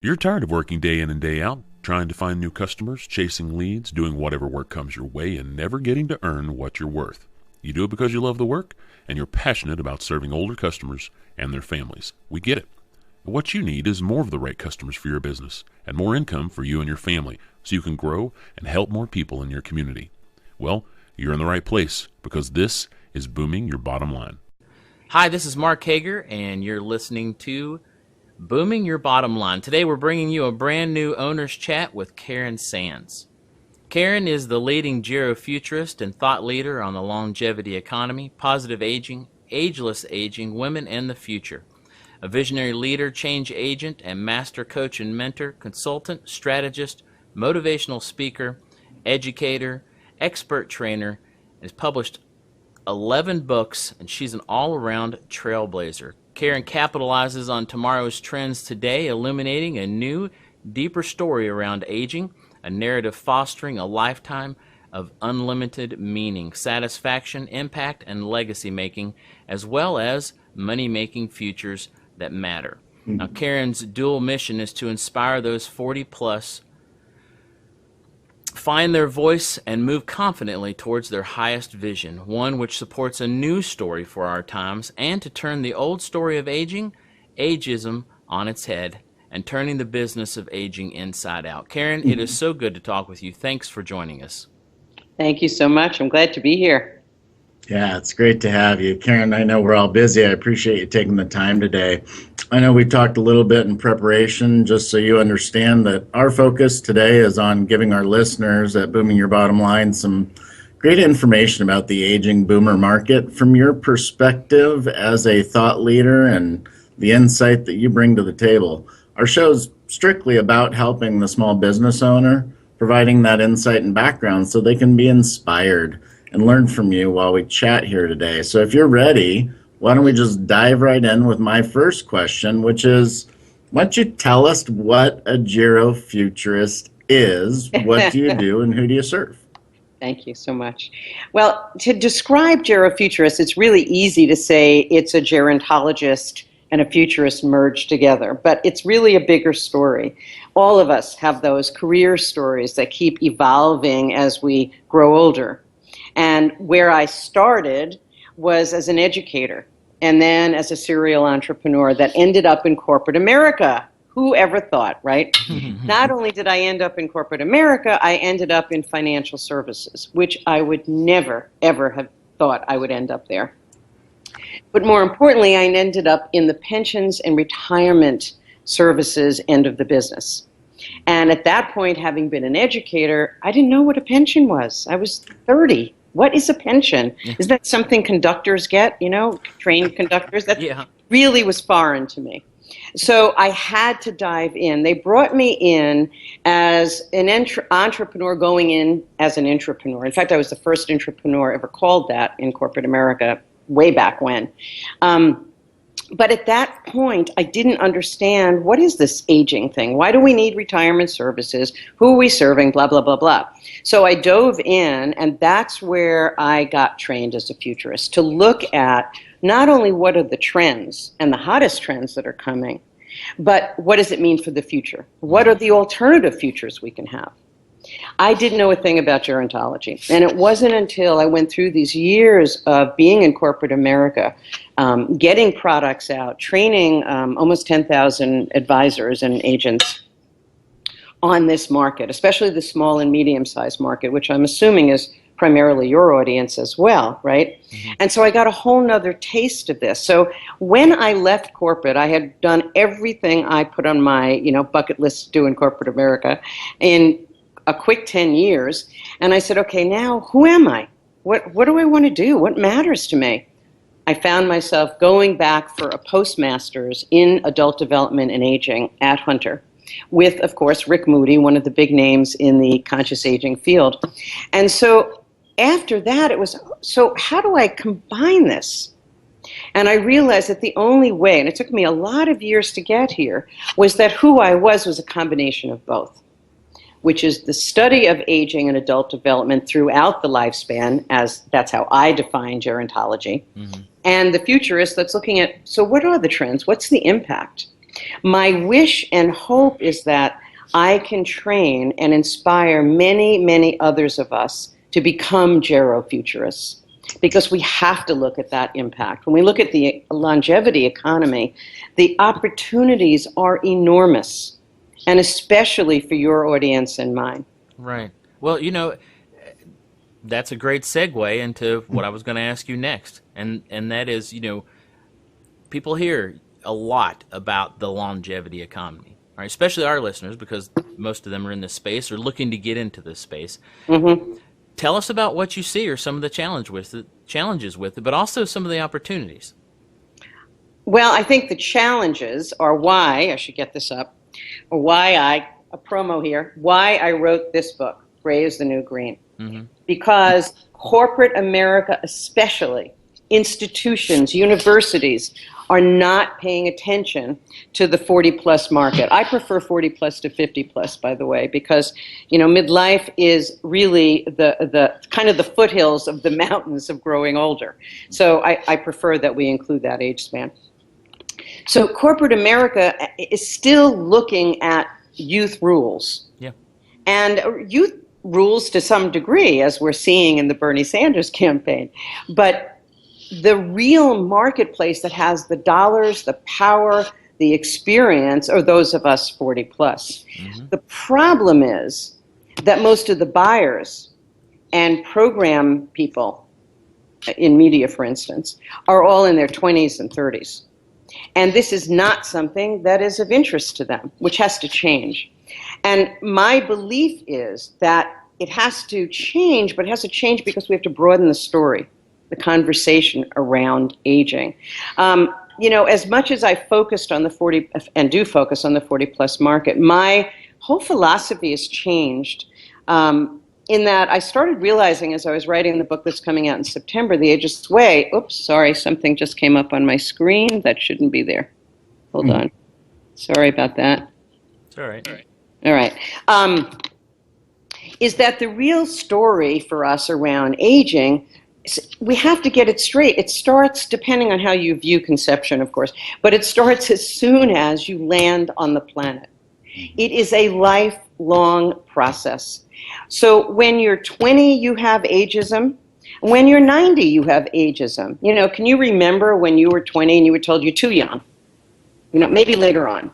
You're tired of working day in and day out, trying to find new customers, chasing leads, doing whatever work comes your way, and never getting to earn what you're worth. You do it because you love the work, and you're passionate about serving older customers and their families. We get it. But what you need is more of the right customers for your business, and more income for you and your family, so you can grow and help more people in your community. Well, you're in the right place, because this is Booming Your Bottom Line. Hi, this is Mark Hager, and you're listening to Booming Your Bottom Line. Today we're bringing you a brand new owner's chat with Karen Sands. Karen is the leading GeroFuturist and thought leader on the longevity economy, positive aging, ageless aging, women, and the future. A visionary leader, change agent, and master coach and mentor, consultant, strategist, motivational speaker, educator, expert trainer, has published 11 books, and she's an all-around trailblazer. Karen capitalizes on tomorrow's trends today, illuminating a new, deeper story around aging, a narrative fostering a lifetime of unlimited meaning, satisfaction, impact, and legacy making, as well as money-making futures that matter. Now, Karen's dual mission is to inspire those 40-plus find their voice and move confidently towards their highest vision, one which supports a new story for our times, and to turn the old story of aging, ageism, on its head, and turning the business of aging inside out. Karen, it is so good to talk with you. Thanks for joining us. Thank you so much. I'm glad to be here. Yeah, it's great to have you. Karen, I know we're all busy. I appreciate you taking the time today. I know we talked a little bit in preparation, just so you understand that our focus today is on giving our listeners at Booming Your Bottom Line some great information about the aging boomer market from your perspective as a thought leader and the insight that you bring to the table. Our show's strictly about helping the small business owner, providing that insight and background so they can be inspired and learn from you while we chat here today. So if you're ready, why don't we just dive right in with my first question, which is, why don't you tell us what a GeroFuturist is, what do you do, and who do you serve? Thank you so much. Well, to describe GeroFuturist, it's really easy to say it's a gerontologist and a futurist merged together, but it's really a bigger story. All of us have those career stories that keep evolving as we grow older. And where I started was as an educator and then as a serial entrepreneur that ended up in corporate America. Who ever thought, right? Not only did I end up in corporate America, I ended up in financial services, which I would never, ever have thought I would end up there. But more importantly, I ended up in the pensions and retirement services end of the business. And at that point, having been an educator, I didn't know what a pension was. I was 30. What is a pension? Is that something conductors get, trained conductors? That really was foreign to me. So I had to dive in. They brought me in as an entrepreneur going in as an intrapreneur. In fact, I was the first entrepreneur ever called that in corporate America way back when. But at that point, I didn't understand, what is this aging thing? Why do we need retirement services? Who are we serving? Blah, blah, blah, blah. So I dove in, and that's where I got trained as a futurist, to look at not only what are the trends and the hottest trends that are coming, but what does it mean for the future? What are the alternative futures we can have? I didn't know a thing about gerontology, and it wasn't until I went through these years of being in corporate America, getting products out, training almost 10,000 advisors and agents on this market, especially the small and medium-sized market, which I'm assuming is primarily your audience as well, right? And so I got a whole nother taste of this. So when I left corporate, I had done everything I put on my bucket list to do in corporate America in a quick 10 years, and I said, okay, now who am I? What do I want to do? What matters to me? I found myself going back for a postmaster's in adult development and aging at Hunter with, of course, Rick Moody, one of the big names in the conscious aging field. And so after that, it was, so how do I combine this? And I realized that the only way, and it took me a lot of years to get here, was that who I was a combination of both, which is the study of aging and adult development throughout the lifespan, as that's how I define gerontology, and the futurist that's looking at, so what are the trends? What's the impact? My wish and hope is that I can train and inspire many, many others of us to become GeroFuturists, because we have to look at that impact. When we look at the longevity economy, the opportunities are enormous, and especially for your audience and mine. Right. Well, that's a great segue into what I was going to ask you next. And that is, people hear a lot about the longevity economy, right? Especially our listeners, because most of them are in this space or looking to get into this space. Mm-hmm. Tell us about what you see or some of the challenges with it, but also some of the opportunities. Well, I think the challenges are why, I should get this up, or why a promo here, why I wrote this book, Gray is the New Green. Mm-hmm. Because corporate America, especially institutions, universities, are not paying attention to the 40-plus market. I prefer 40-plus to 50-plus, by the way, because midlife is really the kind of the foothills of the mountains of growing older. So I prefer that we include that age span. So corporate America is still looking at youth rules. Yeah. And youth rules to some degree, as we're seeing in the Bernie Sanders campaign. But the real marketplace that has the dollars, the power, the experience are those of us 40 plus. Mm-hmm. The problem is that most of the buyers and program people in media, for instance, are all in their 20s and 30s. And this is not something that is of interest to them, which has to change. And my belief is that it has to change, but it has to change because we have to broaden the story, the conversation around aging. As much as I focused on the 40 and do focus on the 40-plus market, my whole philosophy has changed in that I started realizing as I was writing the book that's coming out in September, The Ageist Way. Oops, sorry, something just came up on my screen that shouldn't be there. Hold on. Sorry about that. It's all right. All right. Is that the real story for us around aging? We have to get it straight. It starts, depending on how you view conception, of course, but it starts as soon as you land on the planet. It is a lifelong process. So when you're 20, you have ageism. When you're 90, you have ageism. Can you remember when you were 20 and you were told you're too young? Maybe later on.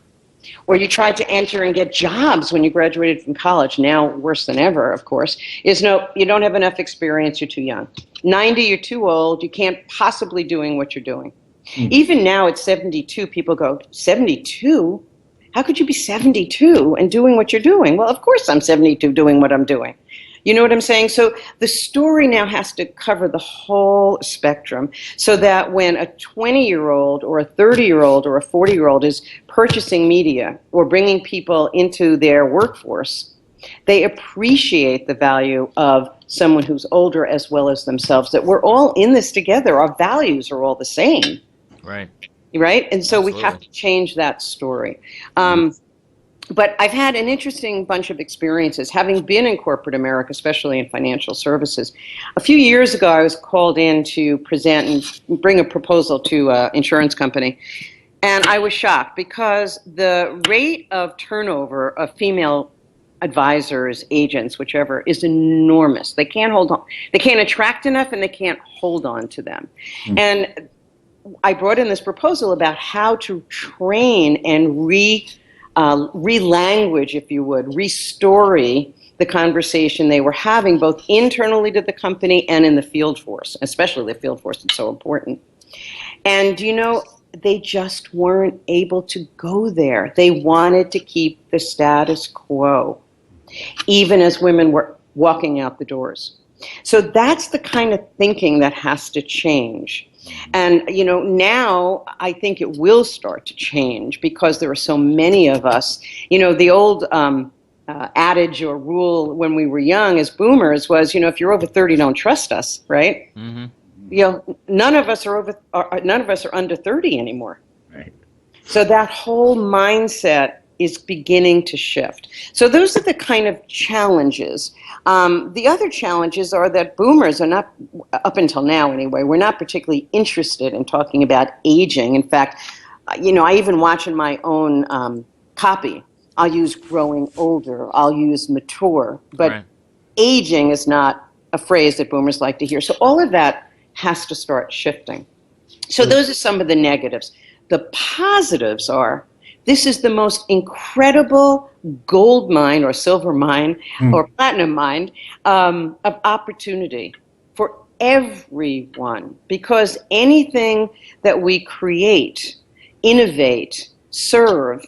Or you tried to enter and get jobs when you graduated from college. Now, worse than ever, of course, is no, you don't have enough experience, you're too young. 90, you're too old, you can't possibly doing what you're doing. Even now at 72, people go, 72? How could you be 72 and doing what you're doing? Well, of course I'm 72 doing what I'm doing. You know what I'm saying? So the story now has to cover the whole spectrum so that when a 20-year-old or a 30-year-old or a 40-year-old is purchasing media or bringing people into their workforce, they appreciate the value of someone who's older as well as themselves, that we're all in this together. Our values are all the same. Right. Right? And so Absolutely. We have to change that story. But I've had an interesting bunch of experiences, having been in corporate America, especially in financial services. A few years ago, I was called in to present and bring a proposal to an insurance company. And I was shocked because the rate of turnover of female advisors, agents, whichever, is enormous. They can't hold on. They can't attract enough and they can't hold on to them. And I brought in this proposal about how to train and re-language, if you would, re-story the conversation they were having both internally to the company and in the field force, especially the field force. It's so important. And, they just weren't able to go there. They wanted to keep the status quo, even as women were walking out the doors. So that's the kind of thinking that has to change. And, now I think it will start to change because there are so many of us. The old adage or rule when we were young as boomers was, if you're over 30, don't trust us, right? Mm-hmm. None of us are under 30 anymore. Right. So that whole mindset is beginning to shift. So those are the kind of challenges. The other challenges are that boomers are not, up until now anyway, we're not particularly interested in talking about aging. In fact, I even watch in my own copy. I'll use growing older. I'll use mature. But Right. aging is not a phrase that boomers like to hear. So all of that has to start shifting. So those are some of the negatives. The positives are this is the most incredible gold mine or silver mine or platinum mine of opportunity for everyone, because anything that we create, innovate, serve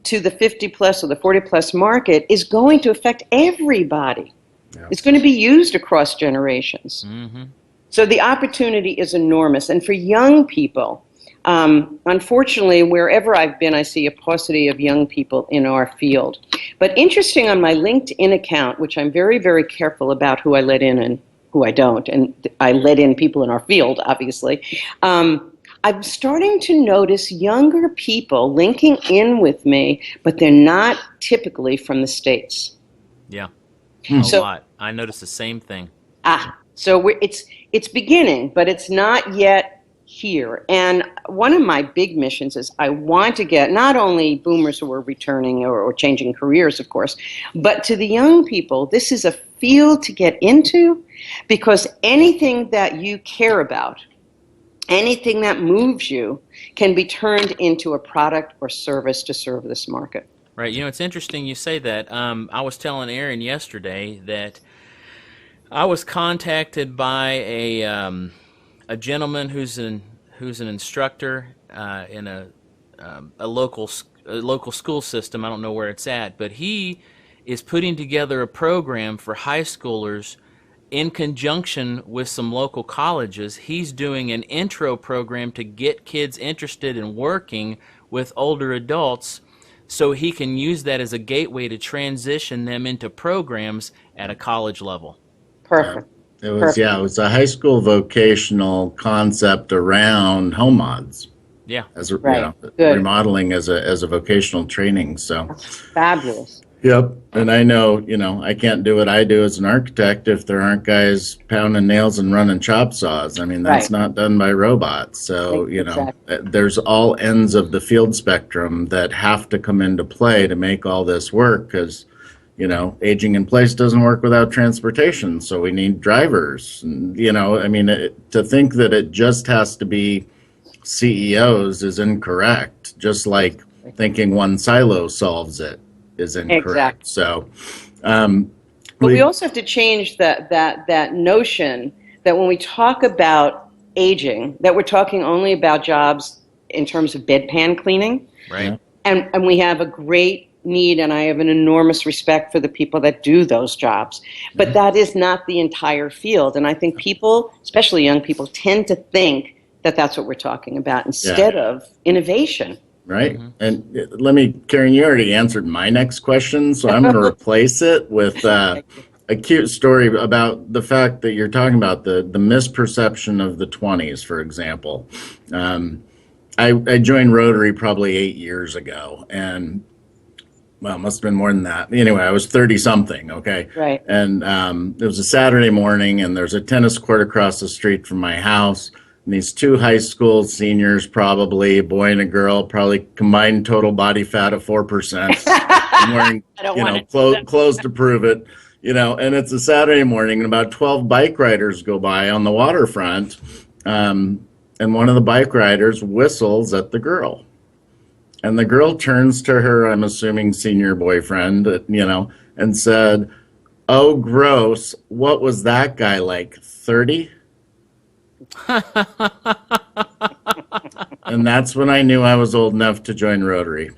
to the 50 plus or the 40 plus market is going to affect everybody. Yeah. It's going to be used across generations. Mm-hmm. So the opportunity is enormous. And for young people, unfortunately, wherever I've been, I see a paucity of young people in our field. But interesting, on my LinkedIn account, which I'm very, very careful about who I let in and who I don't, and I let in people in our field, obviously, I'm starting to notice younger people linking in with me, but they're not typically from the States. Yeah. A So- lot. I noticed the same thing. So it's beginning, but it's not yet here. And one of my big missions is I want to get not only boomers who are returning or changing careers, of course, but to the young people. This is a field to get into, because anything that you care about, anything that moves you, can be turned into a product or service to serve this market. Right. It's interesting you say that. I was telling Aaron yesterday that I was contacted by a gentleman who's an instructor in a local school system. I don't know where it's at, but he is putting together a program for high schoolers in conjunction with some local colleges. He's doing an intro program to get kids interested in working with older adults, so he can use that as a gateway to transition them into programs at a college level. Perfect. It was a high school vocational concept around home mods. Yeah. As a, Right. Good. remodeling as a vocational training. So Fabulous. Yep. And I know, I can't do what I do as an architect if there aren't guys pounding nails and running chop saws. I mean, that's Right. not done by robots. So, Exactly. there's all ends of the field spectrum that have to come into play to make all this work, because, aging in place doesn't work without transportation. So we need drivers. And, to think that it just has to be CEOs is incorrect, just like thinking one silo solves it is incorrect. Exactly. So, but we also have to change that notion that when we talk about aging, that we're talking only about jobs in terms of bedpan cleaning. Right. And we have a great need, and I have an enormous respect for the people that do those jobs. But that is not the entire field. And I think people, especially young people, tend to think that that's what we're talking about instead of innovation. Right. And Karen, you already answered my next question, so I'm going to replace it with a cute story about the fact that you're talking about the misperception of the 20s, for example. I joined Rotary probably 8 years ago, and well, it must have been more than that. Anyway, I was 30 something. Okay. Right. And it was a Saturday morning, and there's a tennis court across the street from my house. And these two high school seniors, probably a boy and a girl, probably combined total body fat of 4%, and wearing clothes to prove it. And it's a Saturday morning, and about 12 bike riders go by on the waterfront, and one of the bike riders whistles at the girl, and the girl turns to her, I'm assuming senior boyfriend, and said, "Oh, gross! What was that guy like? 30?" And that's when I knew I was old enough to join Rotary.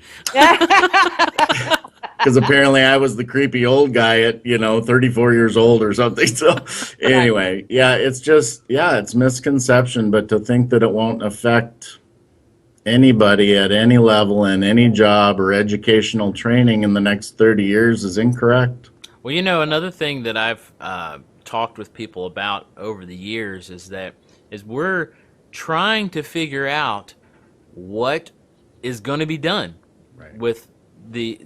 Because apparently I was the creepy old guy at, 34 years old or something. So anyway, it's misconception, but to think that it won't affect anybody at any level in any job or educational training in the next 30 years is incorrect. Well, another thing that I've talked with people about over the years is we're trying to figure out what is going to be done with the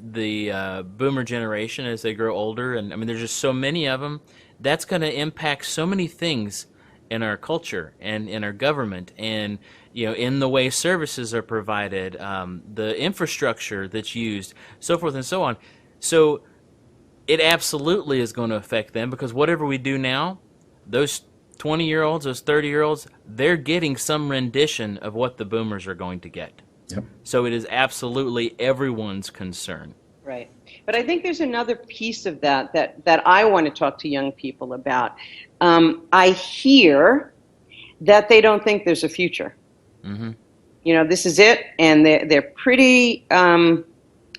boomer generation as they grow older. And I mean, there's just so many of them. That's going to impact so many things in our culture and in our government, and in the way services are provided, the infrastructure that's used, so forth and so on. So it absolutely is going to affect them, because whatever we do now, those 20-year-olds, those 30-year-olds, they're getting some rendition of what the boomers are going to get. Yep. So it is absolutely everyone's concern. Right. But I think there's another piece of that I want to talk to young people about. I hear that they don't think there's a future. Mm-hmm. This is it, and they're pretty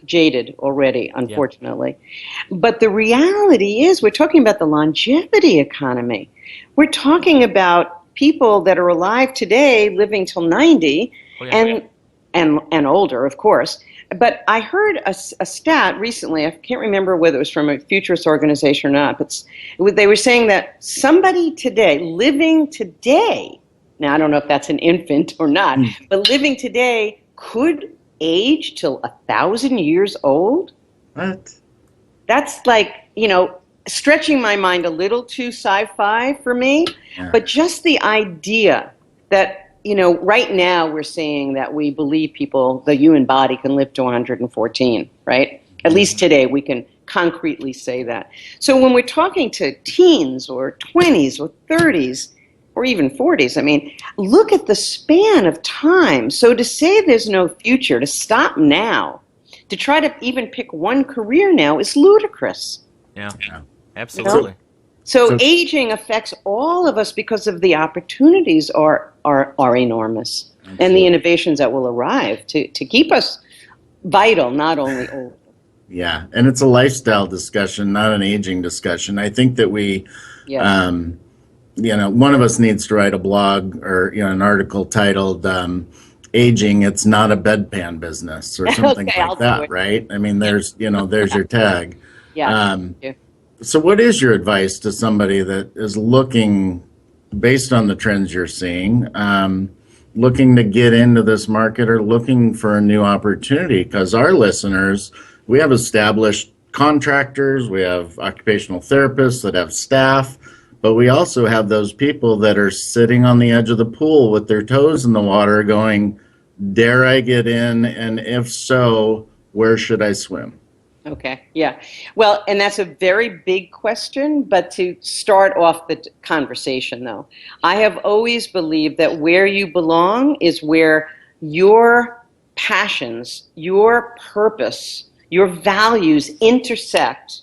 jaded already, unfortunately. Yeah. But the reality is, we're talking about the longevity economy. We're talking about people that are alive today, living till 90, and older, of course. But I heard a stat recently. I can't remember whether it was from a futurist organization or not, but they were saying that somebody today, living today, now I don't know if that's an infant or not, but living today could age till 1,000 years old. What? That's like, stretching my mind a little too sci-fi for me. Yeah. But just the idea that, right now we're saying that we believe the human body can live to 114, right? At least today we can concretely say that. So when we're talking to teens or 20s or 30s or even 40s, I mean, look at the span of time. So to say there's no future, to stop now, to try to even pick one career now is ludicrous. Yeah, absolutely. So aging affects all of us because of the opportunities are enormous. Absolutely. And the innovations that will arrive to keep us vital, not only old. Yeah, and it's a lifestyle discussion, not an aging discussion. I think that we, one of us needs to write a blog or an article titled "Aging, It's Not a Bedpan Business" or something like that, right? I mean, there's your tag. Yeah. So what is your advice to somebody that is looking, based on the trends you're seeing, looking to get into this market or looking for a new opportunity? Because our listeners, we have established contractors, we have occupational therapists that have staff, but we also have those people that are sitting on the edge of the pool with their toes in the water going, dare I get in? And if so, where should I swim? Okay, yeah. Well, and that's a very big question, but to start off the conversation, though, I have always believed that where you belong is where your passions, your purpose, your values intersect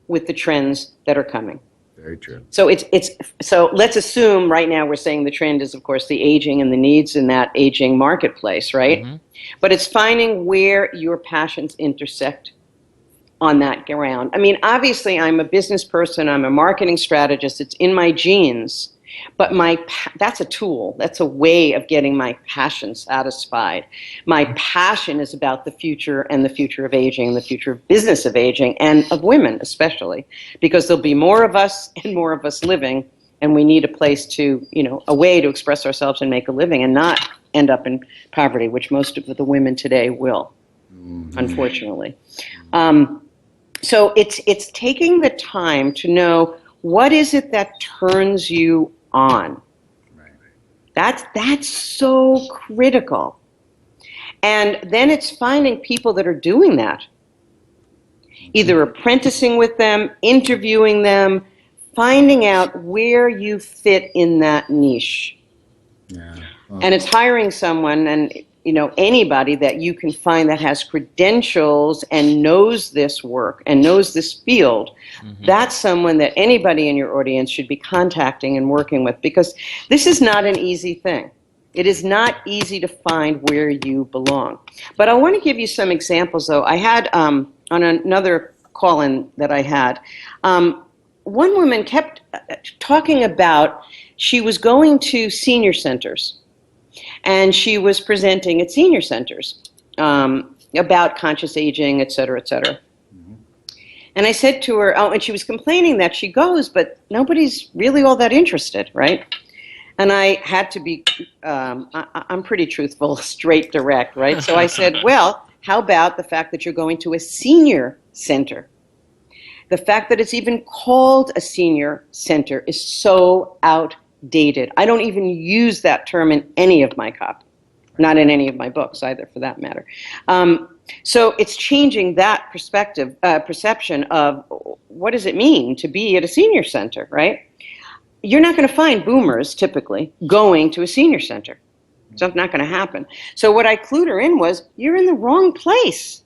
with the trends that are coming. Very true. So so let's assume right now we're saying the trend is, of course, the aging and the needs in that aging marketplace, right? Mm-hmm. But it's finding where your passions intersect on that ground. I mean, obviously, I'm a business person. I'm a marketing strategist. It's in my genes. But that's a tool. That's a way of getting my passion satisfied. My passion is about the future and the future of aging, the future of business of aging, and of women especially, because there'll be more of us and more of us living, and we need a place to, a way to express ourselves and make a living and not end up in poverty, which most of the women today will, unfortunately. So it's taking the time to know what is it that turns you on. Right. That's so critical. And then it's finding people that are doing that, either apprenticing with them, interviewing them, finding out where you fit in that niche. Yeah. Well, and it's hiring someone and anybody that you can find that has credentials and knows this work and knows this field. Mm-hmm. That's someone that anybody in your audience should be contacting and working with, because this is not an easy thing. It is not easy to find where you belong. But I want to give you some examples, though. I had, on another call-in that I had, one woman kept talking about she was going to senior centers. And she was presenting at senior centers about conscious aging, et cetera, et cetera. Mm-hmm. And I said to her, and she was complaining that she goes, but nobody's really all that interested, right? And I had to be, I'm pretty truthful, straight, direct, right? So I said, well, how about the fact that you're going to a senior center? The fact that it's even called a senior center is so outdated. dated. I don't even use that term in any of my copy, not in any of my books either, for that matter. So it's changing that perception of what does it mean to be at a senior center, right? You're not going to find boomers typically going to a senior center. It's not going to happen. So what I clued her in was, you're in the wrong place.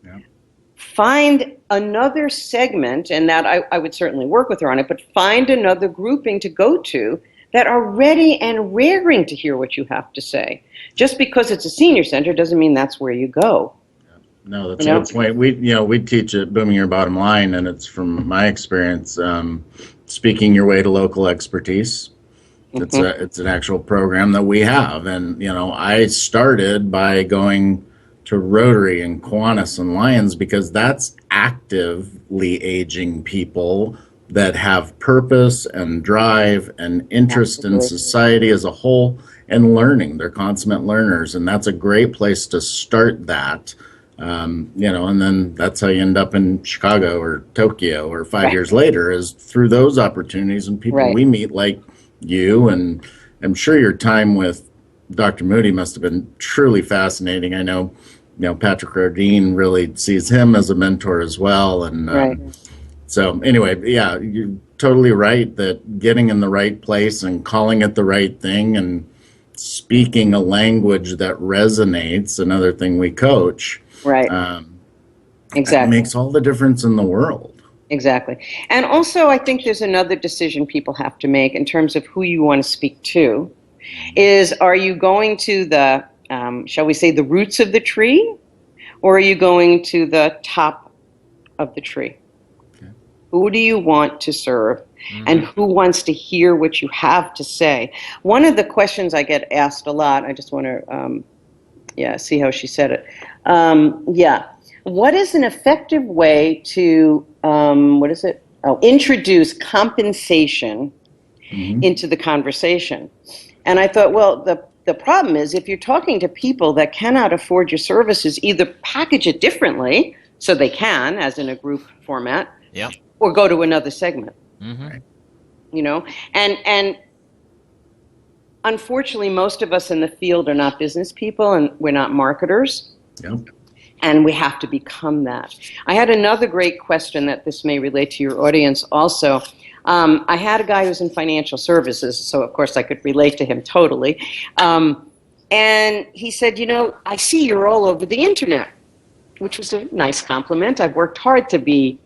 Yeah. Find another segment, and that I would certainly work with her on it, but find another grouping to go to that are ready and raring to hear what you have to say. Just because it's a senior center doesn't mean that's where you go. No, that's a good point. We teach at Booming Your Bottom Line, and it's from my experience, speaking your way to local expertise. It's an actual program that we have, and I started by going to Rotary and Kiwanis and Lions because that's actively aging people that have purpose and drive and interest in society as a whole and learning. They're consummate learners, and that's a great place to start that. And then that's how you end up in Chicago or Tokyo or 5 years later, is through those opportunities and people we meet like you. And I'm sure your time with Dr. Moody must have been truly fascinating. I know, Patrick Rodin really sees him as a mentor as well. And so anyway, yeah, you're totally right that getting in the right place and calling it the right thing and speaking a language that resonates, another thing we coach, exactly, makes all the difference in the world. Exactly. And also, I think there's another decision people have to make in terms of who you want to speak to. Are you going to the, shall we say, the roots of the tree, or are you going to the top of the tree? Okay. Who do you want to serve? And who wants to hear what you have to say? One of the questions I get asked a lot, I just want to, see how she said it. What is an effective way to, introduce compensation into the conversation? And I thought, well, the problem is if you're talking to people that cannot afford your services, either package it differently so they can, as in a group format, or go to another segment. And unfortunately, most of us in the field are not business people, and we're not marketers. And we have to become that. I had another great question that this may relate to your audience also. I had a guy who's in financial services, so of course I could relate to him totally. And he said, I see you're all over the internet, which was a nice compliment. I've worked hard to be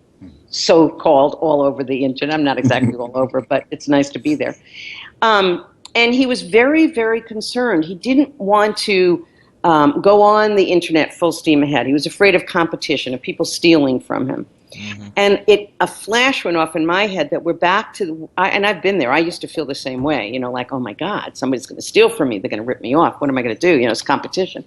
so-called all over the internet. I'm not exactly all over, but it's nice to be there. And he was very, very concerned. He didn't want to go on the internet full steam ahead. He was afraid of competition, of people stealing from him. And a flash went off in my head that we're back to, and I've been there. I used to feel the same way, like, oh my God, somebody's going to steal from me. They're going to rip me off. What am I going to do? It's competition.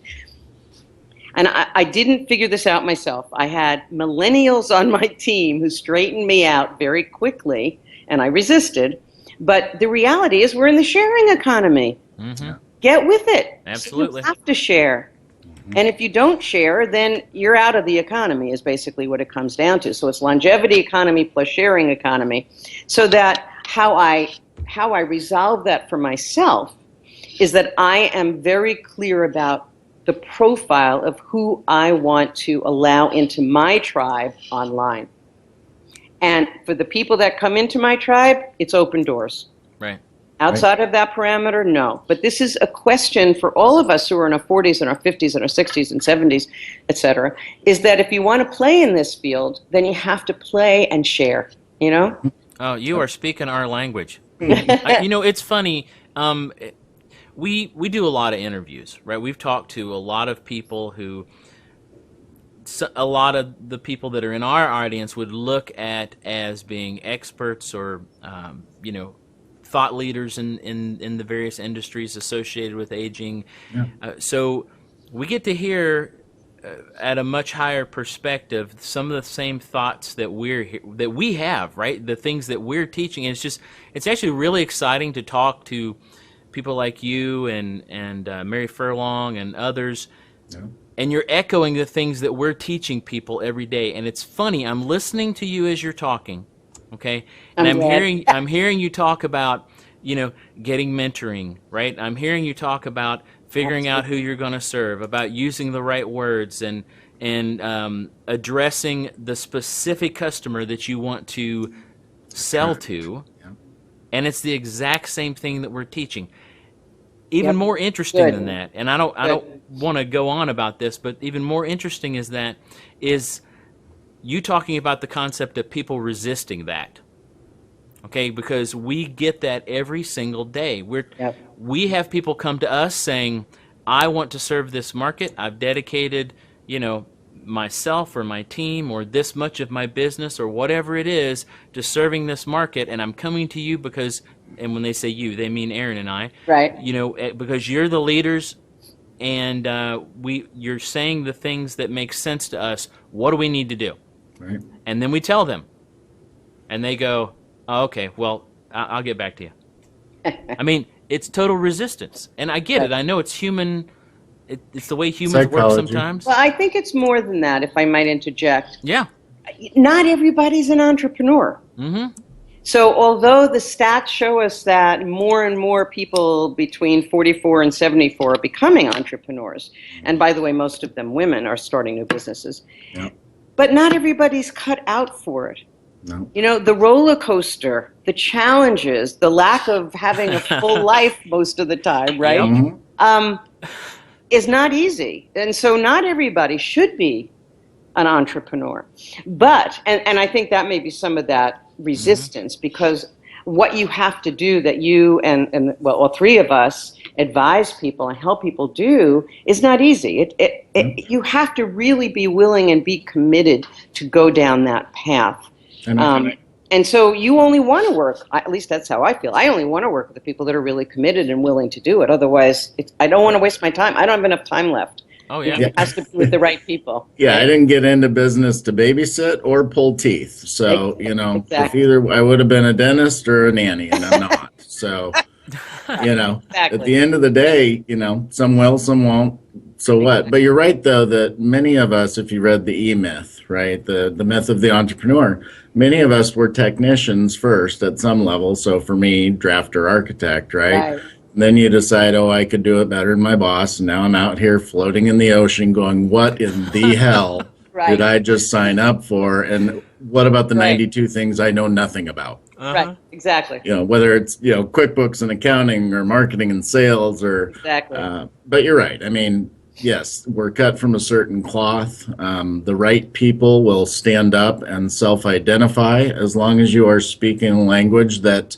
And I didn't figure this out myself. I had millennials on my team who straightened me out very quickly, and I resisted. But the reality is we're in the sharing economy. Get with it. Absolutely. So you have to share. And if you don't share, then you're out of the economy is basically what it comes down to. So it's longevity economy plus sharing economy. So that how I resolve that for myself is that I am very clear about the profile of who I want to allow into my tribe online. And for the people that come into my tribe, it's open doors. Right. Outside of that parameter, no. But this is a question for all of us who are in our 40s and our 50s and our 60s and 70s, et cetera, is that if you want to play in this field, then you have to play and share, Oh, you are speaking our language. It's funny. We do a lot of interviews, right? We've talked to a lot of people who, a lot of the people that are in our audience would look at as being experts or, thought leaders in the various industries associated with aging. So we get to hear at a much higher perspective some of the same thoughts that we have, right? The things that we're teaching. And it's actually really exciting to talk to people like you and Mary Furlong and others. And you're echoing the things that we're teaching people every day. And it's funny, I'm listening to you as you're talking, Okay, and I'm glad. I'm hearing you talk about, getting mentoring, right? I'm hearing you talk about figuring out who Absolutely. you're going to serve, about using the right words, and addressing the specific customer that you want to sell Correct. to. Yeah. And it's the exact same thing that we're teaching. Even Yep. more interesting than Good. that, and I don't Good. want to go on about this, but even more interesting is you talking about the concept of people resisting that. Okay, because we get that every single day. Yep. We have people come to us saying, "I want to serve this market. I've dedicated, myself or my team or this much of my business or whatever it is to serving this market, and I'm coming to you because." And when they say you, they mean Aaron and I. Right. Because you're the leaders, and you're saying the things that make sense to us. What do we need to do? Right. And then we tell them, and they go, oh, okay, well, I'll get back to you. I mean, it's total resistance. And I get it. Right. I know it's human. It's the way humans work Psychology. sometimes. Well, I think it's more than that, if I might interject. Yeah. Not everybody's an entrepreneur. Mm-hmm. So although the stats show us that more and more people between 44 and 74 are becoming entrepreneurs, and by the way, most of them women are starting new businesses, Yeah. but not everybody's cut out for it. No. The roller coaster, the challenges, the lack of having a full life most of the time, right? Yep. Mhm. Is not easy. And so not everybody should be an entrepreneur. But, and I think that may be some of that resistance, because what you have to do that you and well, all three of us advise people and help people do is not easy. You have to really be willing and be committed to go down that path. And And so you only want to work, at least that's how I feel. I only want to work with the people that are really committed and willing to do it. Otherwise, I don't want to waste my time. I don't have enough time left. Oh, yeah. It has to be with the right people. yeah, right? I didn't get into business to babysit or pull teeth. So, if Exactly. either I would have been a dentist or a nanny, and I'm not. So, at Exactly. the end of the day, some will, some won't. So what? But you're right, though, that many of us, if you read the E-Myth, right, the myth of the entrepreneur, many of us were technicians first at some level. So for me, drafter, architect, right? Right. Then you decide, oh, I could do it better than my boss. And now I'm out here floating in the ocean going, what in the hell Right. did I just sign up for? And what about the Right. 92 things I know nothing about? Uh-huh. Right. Exactly. Whether it's, QuickBooks and accounting or marketing and sales or, Exactly. but you're right. I mean, yes, we're cut from a certain cloth. The right people will stand up and self-identify as long as you are speaking a language that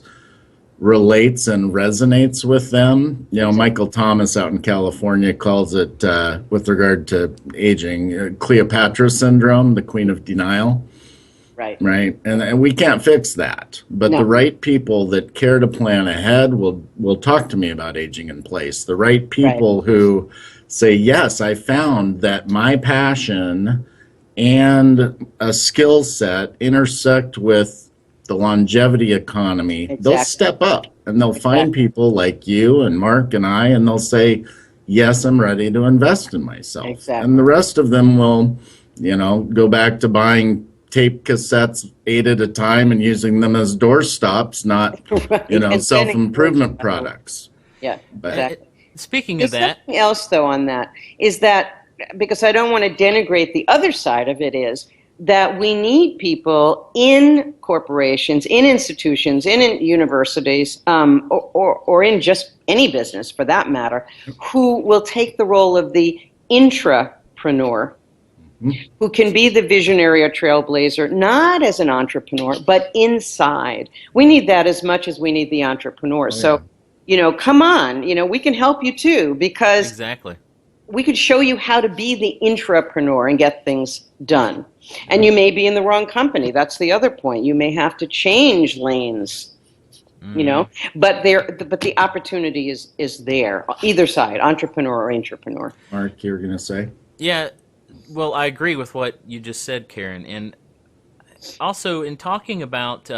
relates and resonates with them. Michael Thomas out in California calls it, with regard to aging, Cleopatra syndrome, the queen of denial. Right. Right. And we can't fix that. But No. the right people that care to plan ahead will talk to me about aging in place. The right people who say, yes, I found that my passion and a skill set intersect with the longevity economy. Exactly. They'll step up and they'll find people like you and Mark and I, and they'll say, yes, I'm ready to invest in myself. Exactly. And the rest of them will, go back to buying tape cassettes 8 at a time and using them as doorstops, not, And self-improvement spending- products. Yeah. But Exactly. Speaking of There's that, something else, though, on that, is that, because I don't want to denigrate the other side of it, is that we need people in corporations, in institutions, in universities, or in just any business for that matter, who will take the role of the intrapreneur, who can be the visionary or trailblazer, not as an entrepreneur, but inside. We need that as much as we need the entrepreneur. So, come on, we can help you too, because exactly. we could show you how to be the intrapreneur and get things done. And you may be in the wrong company. That's the other point. You may have to change lanes, but the opportunity is there, either side, entrepreneur or intrapreneur. Mark, you were going to say? Yeah, well, I agree with what you just said, Karen. And also, in talking about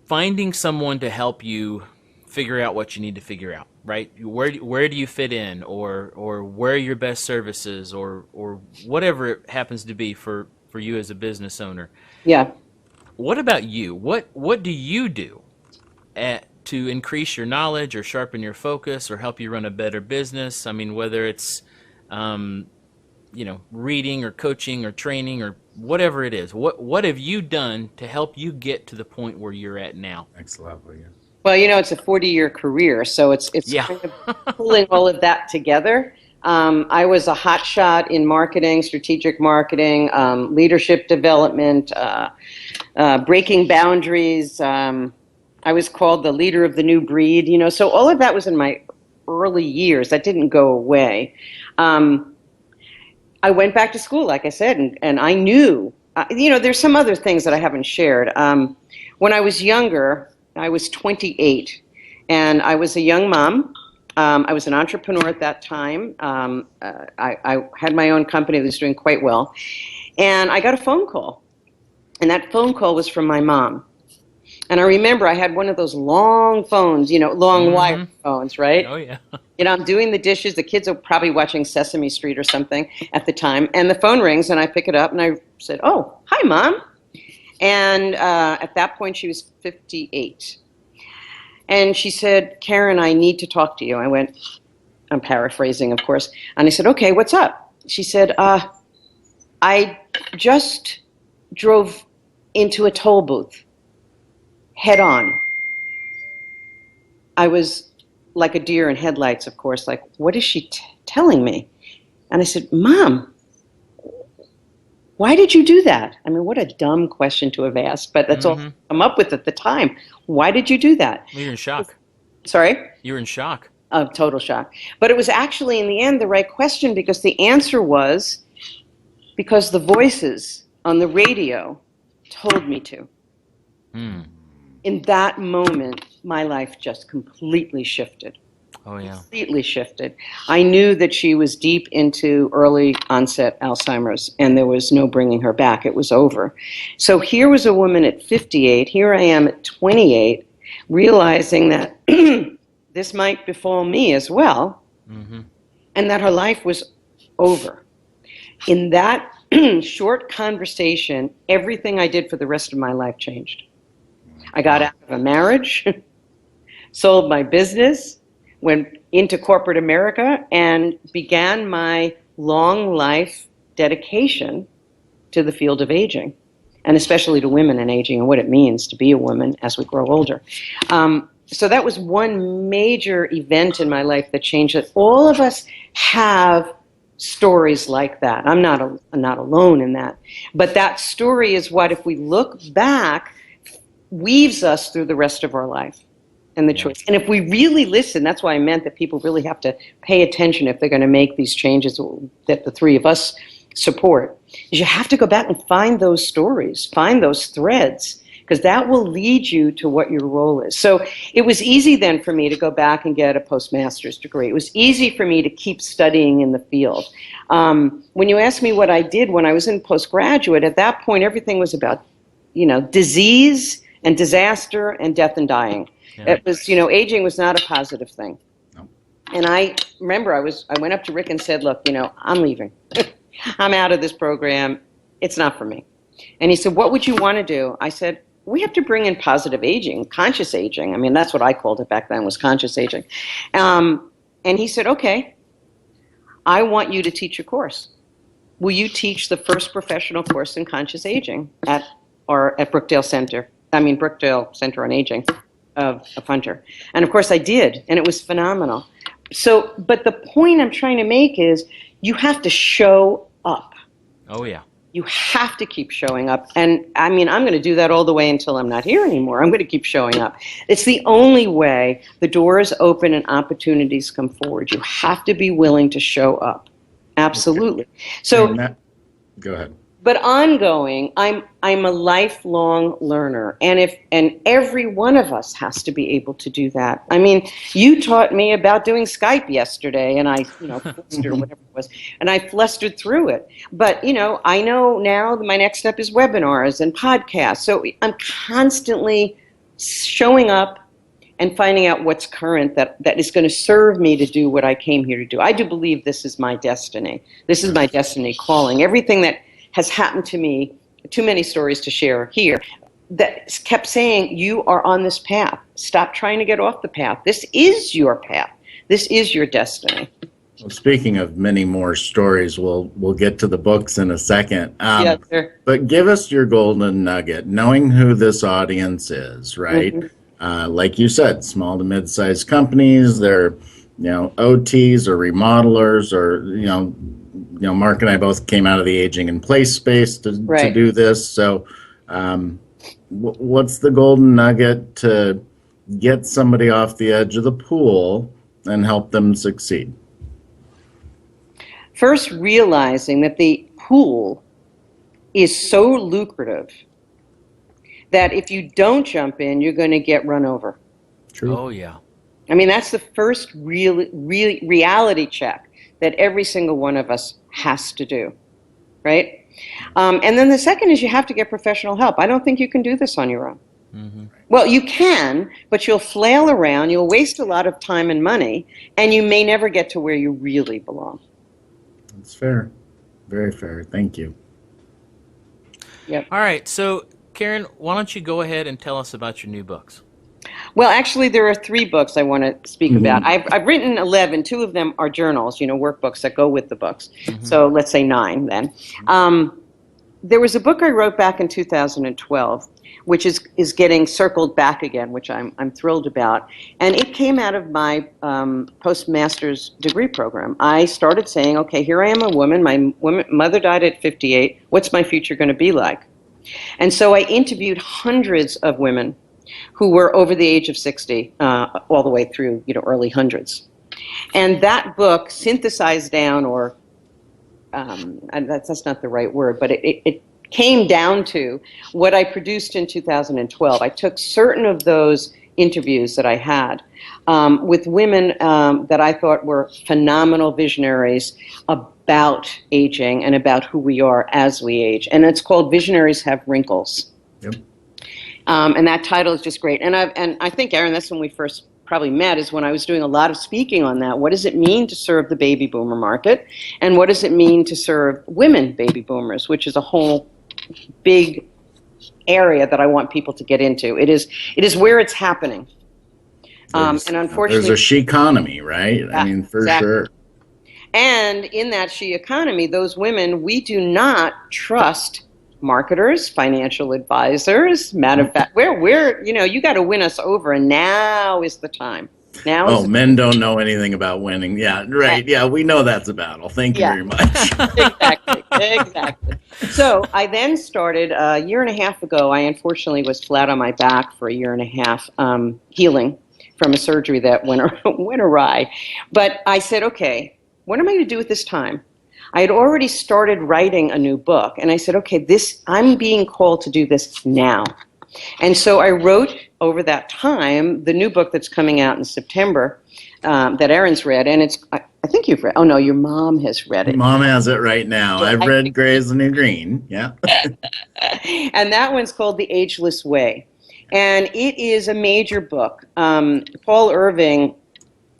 finding someone to help you figure out what you need to figure out, right? Where do you fit in, or where are your best services, or whatever it happens to be for for you as a business owner. Yeah. What about you? What do you do to increase your knowledge or sharpen your focus or help you run a better business? I mean, whether it's reading or coaching or training or whatever it is. What have you done to help you get to the point where you're at now? Excellent. Yeah. Well, it's a 40-year career, so it's Yeah. kind of pulling all of that together. I was a hotshot in marketing, strategic marketing, leadership development, breaking boundaries. I was called the leader of the new breed, so all of that was in my early years. That didn't go away. I went back to school, like I said, and I knew, there's some other things that I haven't shared. When I was younger, I was 28, and I was a young mom. I was an entrepreneur at that time. I had my own company that was doing quite well, and I got a phone call, and that phone call was from my mom. And I remember I had one of those long phones, long wire phones, right? Oh, yeah. I'm doing the dishes. The kids are probably watching Sesame Street or something at the time. And the phone rings, and I pick it up, and I said, "Oh, hi, Mom." And at that point, she was 58. And she said, "Karen, I need to talk to you." I went, I'm paraphrasing, of course. And I said, "Okay, what's up?" She said, "I just drove into a toll booth, head on." I was like a deer in headlights, of course, like, what is she telling me? And I said, "Mom, why did you do that?" I mean, what a dumb question to have asked, but that's all I come up with at the time. Why did you do that? You're in shock. Sorry? You were in shock. Total shock. But it was actually, in the end, the right question, because the answer was because the voices on the radio told me to. In that moment, my life just completely shifted. Oh, yeah. Completely shifted. I knew that she was deep into early onset Alzheimer's, and there was no bringing her back. It was over. So here was a woman at 58. Here I am at 28, realizing that this might befall me as well, and that her life was over. In that short conversation, everything I did for the rest of my life changed. I got out of a marriage, sold my business, went into corporate America, and began my long life dedication to the field of aging, and especially to women and aging and what it means to be a woman as we grow older. So that was one major event in my life that changed it. All of us have stories like that. I'm not alone in that. But that story is what, if we look back, weaves us through the rest of our life and the choice. And if we really listen, that's why I meant that people really have to pay attention if they're going to make these changes that the three of us support, is you have to go back and find those stories, find those threads, because that will lead you to what your role is. So it was easy then for me to go back and get a postmaster's degree. It was easy for me to keep studying in the field. When you ask me what I did when I was in postgraduate, at that point everything was about, disease and disaster and death and dying. Yeah. It was, aging was not a positive thing. No. And I remember I went up to Rick and said, "Look, I'm leaving. I'm out of this program. It's not for me." And he said, "What would you want to do?" I said, "We have to bring in positive aging, conscious aging." I mean, that's what I called it back then, was conscious aging. And he said, "Okay, I want you to teach a course. Will you teach the first professional course in conscious aging at Brookdale Center on Aging of Hunter?" And of course I did, and it was phenomenal. So, but the point I'm trying to make is you have to show up. Oh, yeah. You have to keep showing up. And I mean, I'm going to do that all the way until I'm not here anymore. I'm going to keep showing up. It's the only way the doors open and opportunities come forward. You have to be willing to show up. Absolutely. Okay. So, go ahead. But ongoing, I'm a lifelong learner, and every one of us has to be able to do that. I mean, you taught me about doing Skype yesterday, and I, flustered or whatever it was, and I flustered through it. But I know now that my next step is webinars and podcasts. So I'm constantly showing up and finding out what's current that is going to serve me to do what I came here to do. I do believe this is my destiny. This is my destiny calling. Everything that has happened to me, too many stories to share here, that kept saying, you are on this path. Stop trying to get off the path. This is your path. This is your destiny. Well, speaking of many more stories, we'll get to the books in a second. Yeah, sure. But give us your golden nugget, knowing who this audience is, right? Mm-hmm. Like you said, small to mid-sized companies, they're, OTs or remodelers, or, Mark and I both came out of the aging in place space to do this. So what's the golden nugget to get somebody off the edge of the pool and help them succeed? First, realizing that the pool is so lucrative that if you don't jump in, you're going to get run over. True. Oh, yeah. I mean, that's the first real reality check that every single one of us has to do, right? And then the second is you have to get professional help. I don't think you can do this on your own. Mm-hmm. Well, you can, but you'll flail around, you'll waste a lot of time and money, and you may never get to where you really belong. That's fair. Very fair. Thank you. Yep. All right. So, Karen, why don't you go ahead and tell us about your new books? Well, actually, there are 3 books I want to speak about. I've written 11. 2 of them are journals, workbooks that go with the books. So let's say 9 then. There was a book I wrote back in 2012, which is getting circled back again, which I'm thrilled about. And it came out of my postmaster's degree program. I started saying, okay, here I am, a woman. My mother died at 58. What's my future going to be like? And so I interviewed hundreds of women who were over the age of 60, all the way through, early hundreds. And that book synthesized down, or and that's not the right word, but it came down to what I produced in 2012. I took certain of those interviews that I had with women that I thought were phenomenal visionaries about aging and about who we are as we age. And it's called Visionaries Have Wrinkles. Yep. And that title is just great. And I think, Aaron, that's when we first probably met, is when I was doing a lot of speaking on that. What does it mean to serve the baby boomer market? And what does it mean to serve women baby boomers, which is a whole big area that I want people to get into. It is where it's happening. And unfortunately, there's a she economy, right? Yeah, I mean, for exactly. sure. And in that she economy, those women, we do not trust marketers, financial advisors, we're you got to win us over, and now is the time. Men don't know anything about winning. Yeah, right. Yeah, we know that's a battle. Thank you very much. Exactly. So I then started a year and a half ago. I unfortunately was flat on my back for a year and a half, healing from a surgery that went awry. But I said, okay, what am I going to do with this time? I had already started writing a new book, and I said, okay, I'm being called to do this now. And so I wrote over that time the new book that's coming out in September that Erin's read, and I think you've read. Oh no, your mom has read it. Mom has it right now. I've read Gray is the New Green. Yeah. And that one's called The Ageless Way, and it is a major book. Paul Irving,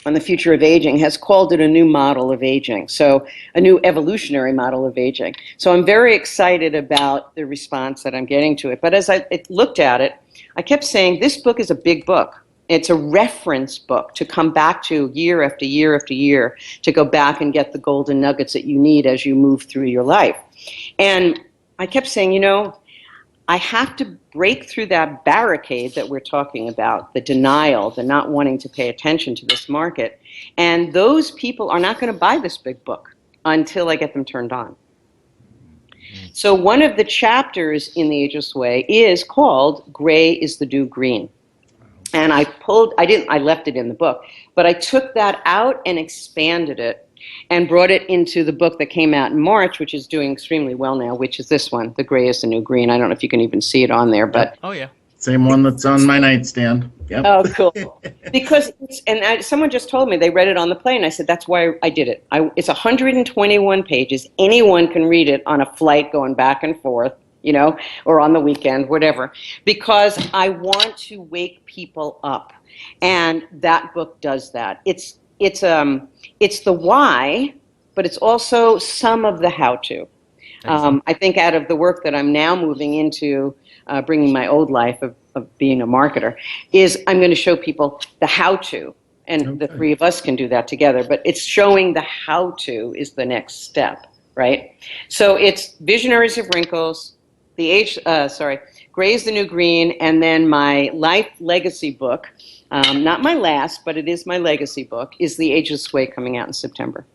on the future of aging, has called it a new model of aging, so a new evolutionary model of aging. So I'm very excited about the response that I'm getting to it. But as I looked at it, I kept saying, this book is a big book. It's a reference book to come back to year after year after year, to go back and get the golden nuggets that you need as you move through your life. And I kept saying, I have to break through that barricade that we're talking about, the denial, the not wanting to pay attention to this market. And those people are not going to buy this big book until I get them turned on. So one of the chapters in The Ageless Way is called Gray is the New Green. And I left it in the book, but I took that out and expanded it and brought it into the book that came out in March, which is doing extremely well now, which is this one, The Gray is the New Green. I don't know if you can even see it on there, but... Oh, yeah. Same one that's on my nightstand. Yep. Oh, cool. Because, someone just told me they read it on the plane. I said, that's why I did it. It's 121 pages. Anyone can read it on a flight going back and forth, or on the weekend, whatever, because I want to wake people up. And that book does that. It's the why, but it's also some of the how-to. I think out of the work that I'm now moving into, bringing my old life of being a marketer, is I'm going to show people the how-to. And the three of us can do that together, but it's showing the how-to is the next step, right? So it's Visionaries of Wrinkles, Gray's the New Green, and then my life legacy book, not my last, but it is my legacy book, is The Ageless Way, coming out in September.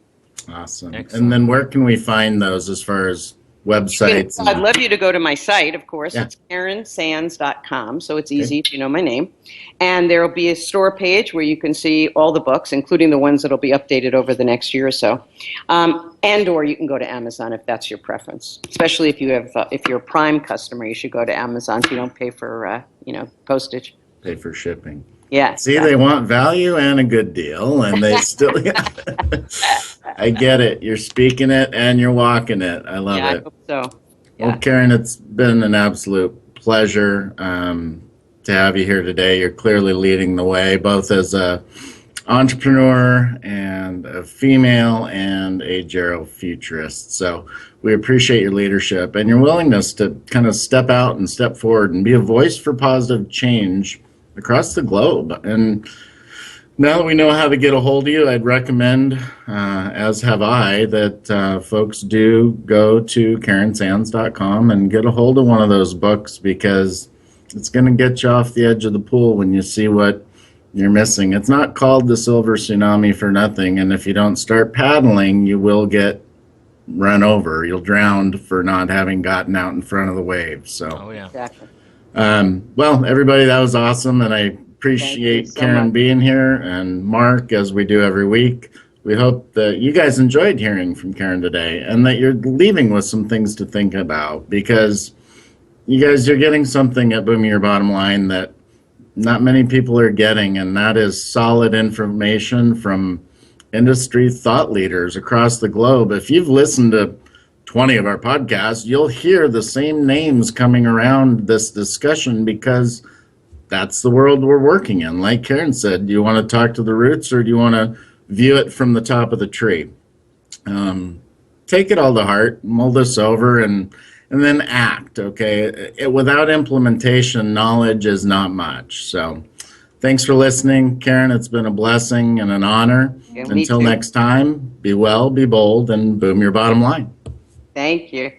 Awesome. Excellent. And then where can we find those as far as websites? I'd love you to go to my site, of course. Yeah. It's KarenSands.com, so it's easy if you know my name. And there will be a store page where you can see all the books, including the ones that will be updated over the next year or so. Or you can go to Amazon if that's your preference. Especially if you're a Prime customer, you should go to Amazon so you don't pay for postage. Pay for shipping. Yeah. See, they want value and a good deal, and they still. I get it. You're speaking it and you're walking it. I love it. I hope so. Yeah. Well, Karen, it's been an absolute pleasure to have you here today. You're clearly leading the way, both as a entrepreneur and a female and a GeroFuturist. So we appreciate your leadership and your willingness to kind of step out and step forward and be a voice for positive change across the globe. And now that we know how to get a hold of you, I'd recommend, as have I, that folks do go to KarenSands.com and get a hold of one of those books, because it's going to get you off the edge of the pool when you see what you're missing. It's not called the Silver Tsunami for nothing, and if you don't start paddling, you will get run over. You'll drown for not having gotten out in front of the waves. So, Oh, yeah. Exactly. well, everybody, that was awesome, and I appreciate so Karen much. being here, and Mark, as we do every week. We hope that you guys enjoyed hearing from Karen today, and that you're leaving with some things to think about, because you guys are getting something at Booming Your Bottom Line that not many people are getting, and that is solid information from industry thought leaders across the globe. If you've listened to 20 of our podcasts, you'll hear the same names coming around this discussion, because that's the world we're working in. Like Karen said, do you want to talk to the roots, or do you want to view it from the top of the tree? Take it all to heart, mull this over, and then act, okay? Without implementation, knowledge is not much. So thanks for listening, Karen. It's been a blessing and an honor. Yeah, me Until too. next time, be well, be bold, and boom your bottom line. Thank you.